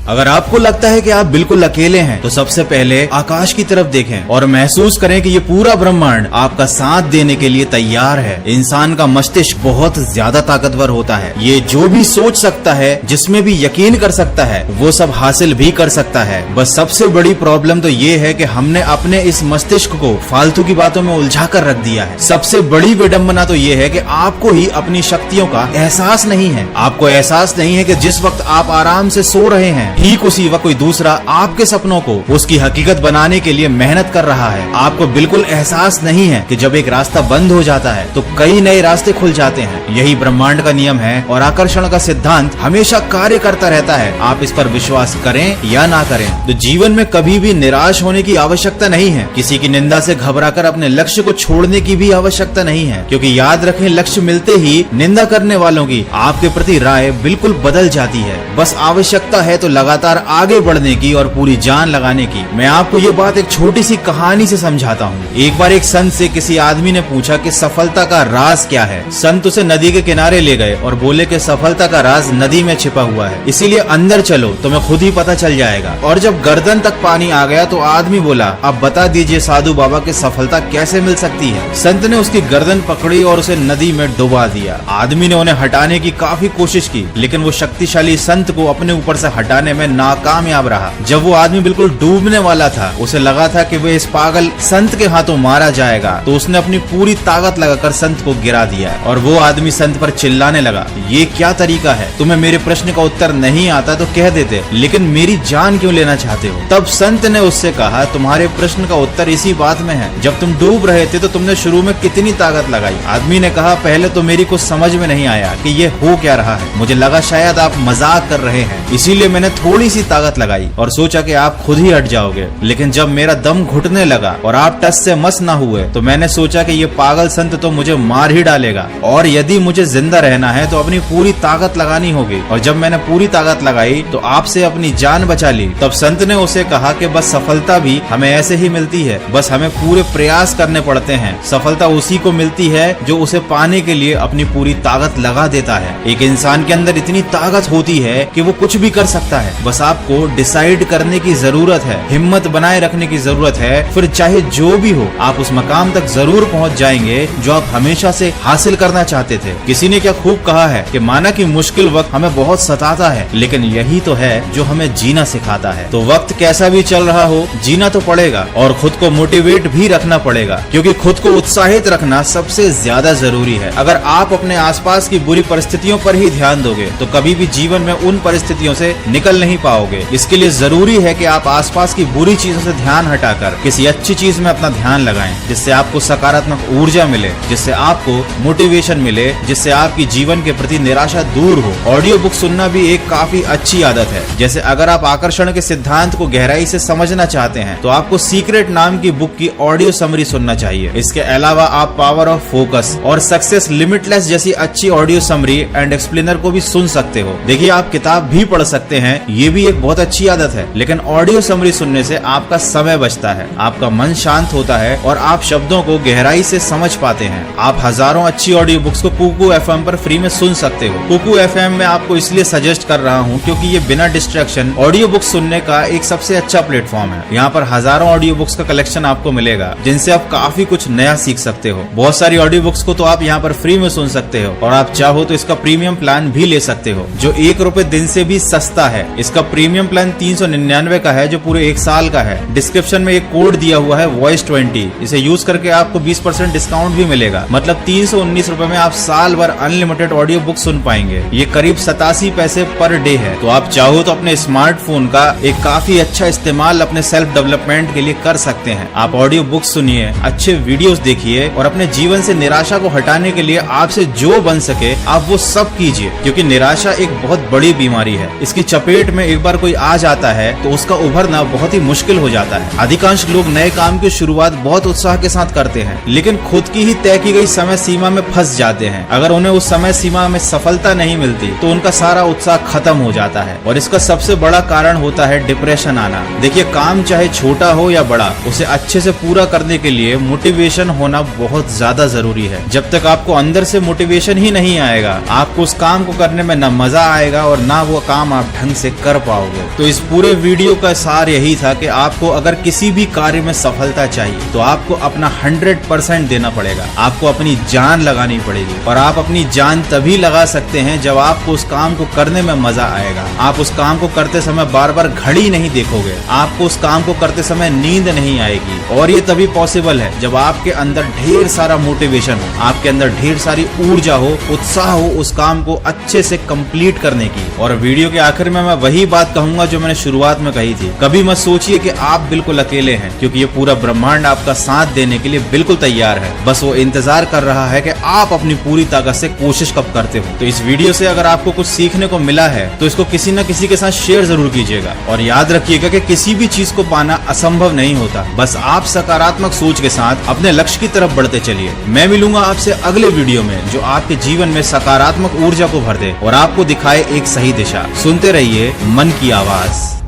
अगर आपको लगता है कि आप बिल्कुल अकेले हैं तो सबसे पहले आकाश की तरफ देखें और महसूस करें कि ये पूरा ब्रह्मांड आपका साथ देने के लिए तैयार है। इंसान का मस्तिष्क बहुत ज्यादा ताकतवर होता है। ये जो भी सोच सकता है, जिसमें भी यकीन कर सकता है, वो सब हासिल भी कर सकता है। बस सबसे बड़ी प्रॉब्लम तो ये है कि हमने अपने इस मस्तिष्क को फालतू की बातों में उलझा कर रख दिया है। सबसे बड़ी विडंबना तो ये है कि आपको ही अपनी शक्तियों का एहसास नहीं है। आपको एहसास नहीं है कि जिस वक्त आप आराम से सो रहे हैं, ठीक उसी वक्त कोई दूसरा आपके सपनों को उसकी हकीकत बनाने के लिए मेहनत कर रहा है। आपको बिल्कुल एहसास नहीं है कि जब एक रास्ता बंद हो जाता है तो कई नए रास्ते खुल जाते हैं। यही ब्रह्मांड का नियम है और आकर्षण का सिद्धांत हमेशा कार्य करता रहता है। आप इस पर विश्वास करें या ना करें। तो जीवन में कभी भी निराश होने की आवश्यकता नहीं है। किसी की निंदा से घबराकर अपने लक्ष्य को छोड़ने की भी आवश्यकता नहीं है, क्योंकि याद रखें, लक्ष्य मिलते ही निंदा करने वालों की आपके प्रति राय बिल्कुल बदल जाती है। बस आवश्यकता है तो लगातार आगे बढ़ने की और पूरी जान लगाने की। मैं आपको ये बात एक छोटी सी कहानी से समझाता हूँ। एक बार एक संत से किसी आदमी ने पूछा कि सफलता का राज क्या है। संत उसे नदी के किनारे ले गए और बोले कि सफलता का राज नदी में छिपा हुआ है, इसीलिए अंदर चलो, तुम्हें खुद ही पता चल जाएगा। और जब गर्दन तक पानी आ गया तो आदमी बोला, अब बता दीजिए साधु बाबा कि सफलता कैसे मिल सकती है। संत ने उसकी गर्दन पकड़ी और उसे नदी में डुबा दिया। आदमी ने उन्हें हटाने की काफी कोशिश की, लेकिन वो शक्तिशाली संत को अपने ऊपर से हटाने में नाकामयाब रहा। जब वो आदमी बिल्कुल डूबने वाला था, उसे लगा था कि वह इस पागल संत के हाथों मारा जाएगा, तो उसने अपनी पूरी ताकत लगाकर संत को गिरा दिया और वो आदमी संत पर चिल्लाने लगा, ये क्या तरीका है? तुम्हें मेरे प्रश्न का उत्तर नहीं आता तो कह देते, लेकिन मेरी जान क्यों लेना चाहते हो? तब संत ने उससे कहा, तुम्हारे प्रश्न का उत्तर इसी बात में है, जब तुम डूब रहे थे तो तुमने शुरू में कितनी ताकत लगाई? आदमी ने कहा, पहले तो मेरी कुछ समझ में नहीं आया कि ये हो क्या रहा है। मुझे लगा शायद आप मजाक कर रहे हैं, इसीलिए मैंने थोड़ी सी ताकत लगाई और सोचा कि आप खुद ही हट जाओगे। लेकिन जब मेरा दम घुटने लगा और आप टस से मस ना हुए तो मैंने सोचा कि ये पागल संत तो मुझे मार ही डालेगा और यदि मुझे जिंदा रहना है तो अपनी पूरी ताकत लगानी होगी। और जब मैंने पूरी ताकत लगाई तो आपसे अपनी जान बचा ली। तब संत ने उसे कहा कि बस सफलता भी हमें ऐसे ही मिलती है, बस हमें पूरे प्रयास करने पड़ते हैं। सफलता उसी को मिलती है जो उसे पाने के लिए अपनी पूरी ताकत लगा देता है। एक इंसान के अंदर इतनी ताकत होती है कि वो कुछ भी कर सकता है। बस आपको डिसाइड करने की जरूरत है, हिम्मत बनाए रखने की जरूरत है, फिर चाहे जो भी हो आप उस मकाम तक जरूर पहुंच जाएंगे जो आप हमेशा से हासिल करना चाहते थे। किसी ने क्या खूब कहा है कि माना कि मुश्किल वक्त हमें बहुत सताता है, लेकिन यही तो है जो हमें जीना सिखाता है। तो वक्त कैसा भी चल रहा हो, जीना तो पड़ेगा और खुद को मोटिवेट भी रखना पड़ेगा, क्योंकि खुद को उत्साहित रखना सबसे ज्यादा जरूरी है। अगर आप अपने आसपास की बुरी परिस्थितियों पर ही ध्यान दोगे तो कभी भी जीवन में उन परिस्थितियों से निकल नहीं पाओगे। इसके लिए जरूरी है कि आप आसपास की बुरी चीजों से ध्यान हटाकर किसी अच्छी चीज में अपना ध्यान लगाएं, जिससे आपको सकारात्मक ऊर्जा मिले, जिससे आपको मोटिवेशन मिले, जिससे आपकी जीवन के प्रति निराशा दूर हो। ऑडियो बुक सुनना भी एक काफी अच्छी आदत है। जैसे अगर आप आकर्षण के सिद्धांत को गहराई से समझना चाहते हैं तो आपको सीक्रेट नाम की बुक की ऑडियो समरी सुनना चाहिए। इसके अलावा आप पावर ऑफ फोकस और सक्सेस लिमिटलेस जैसी अच्छी ऑडियो समरी एंड एक्सप्लेनर को भी सुन सकते हो। देखिए, आप किताब भी पढ़ सकते हैं, ये भी एक बहुत अच्छी आदत है, लेकिन ऑडियो समरी सुनने से आपका समय बचता है, आपका मन शांत होता है और आप शब्दों को गहराई से समझ पाते हैं। आप हजारों अच्छी ऑडियो बुक्स को कुकू एफएम पर फ्री में सुन सकते हो। कुकू एफएम में आपको इसलिए सजेस्ट कर रहा हूँ क्योंकि ये बिना डिस्ट्रैक्शन ऑडियो बुक सुनने का एक सबसे अच्छा प्लेटफॉर्म है। यहाँ पर हजारों ऑडियो बुक्स का कलेक्शन आपको मिलेगा, जिनसे आप काफी कुछ नया सीख सकते हो। बहुत सारी ऑडियो बुक्स को तो आप यहाँ पर फ्री में सुन सकते हो और आप चाहो तो इसका प्रीमियम प्लान भी ले सकते हो, जो ₹1 दिन से भी सस्ता है। इसका प्रीमियम प्लान 399 का है, जो पूरे 1 साल का है। डिस्क्रिप्शन में एक कोड दिया हुआ है Voice20, इसे यूज करके आपको 20% डिस्काउंट भी मिलेगा। मतलब 319 रुपए में आप साल भर अनलिमिटेड ऑडियो बुक सुन पाएंगे। ये करीब 87 पैसे पर डे है। तो आप चाहो तो अपने स्मार्टफोन का एक काफी अच्छा इस्तेमाल अपने सेल्फ डेवलपमेंट के लिए कर सकते हैं। आप ऑडियो बुक सुनिए, अच्छे वीडियोस देखिए और अपने जीवन से निराशा को हटाने के लिए आपसे जो बन सके आप वो सब कीजिए, क्योंकि निराशा एक बहुत बड़ी बीमारी है। इसकी चपेट में एक बार कोई आ जाता है तो उसका उभरना बहुत ही मुश्किल हो जाता है। अधिकांश लोग नए काम की शुरुआत बहुत उत्साह के साथ करते हैं, लेकिन खुद की ही तय की गई समय सीमा में फंस जाते हैं। अगर उन्हें उस समय सीमा में सफलता नहीं मिलती तो उनका सारा उत्साह खत्म हो जाता है और इसका सबसे बड़ा कारण होता है डिप्रेशन आना। देखिए, काम चाहे छोटा हो या बड़ा, उसे अच्छे से पूरा करने के लिए मोटिवेशन होना बहुत ज्यादा जरूरी है। जब तक आपको अंदर से मोटिवेशन ही नहीं आएगा, आपको उस काम को करने में न मजा आएगा और ना वो काम आप ढंग से कर पाओगे। तो इस पूरे वीडियो का सार यही था कि आपको अगर किसी भी कार्य में सफलता चाहिए तो आपको अपना 100% देना पड़ेगा, आपको अपनी जान लगानी पड़ेगी। और आप अपनी जान तभी लगा सकते हैं जब आपको उस काम को करने में मजा आएगा। आप उस काम को करते समय बार बार घड़ी नहीं देखोगे, आपको उस काम को करते समय नींद नहीं आएगी। और ये तभी पॉसिबल है जब आपके अंदर ढेर सारा मोटिवेशन हो, आपके अंदर ढेर सारी ऊर्जा हो, उत्साह हो उस काम को अच्छे से कंप्लीट करने की। और वीडियो के आखिर में मैं वही बात कहूंगा जो मैंने शुरुआत में कही थी, कभी मत सोचिए कि आप बिल्कुल अकेले हैं, क्योंकि ये पूरा ब्रह्मांड आपका साथ देने के लिए बिल्कुल तैयार है। बस वो इंतजार कर रहा है कि आप अपनी पूरी ताकत से कोशिश कब करते हो। तो इस वीडियो से अगर आपको कुछ सीखने को मिला है तो इसको किसी न किसी के साथ शेयर जरूर कीजिएगा। और याद रखिएगा कि किसी भी चीज को पाना असंभव नहीं होता, बस आप सकारात्मक सोच के साथ अपने लक्ष्य की तरफ बढ़ते चलिए। मैं मिलूंगा आपसे अगले वीडियो में जो आपके जीवन में सकारात्मक ऊर्जा को भर दे और आपको दिखाए एक सही दिशा। सुनते रहिए मन की आवाज।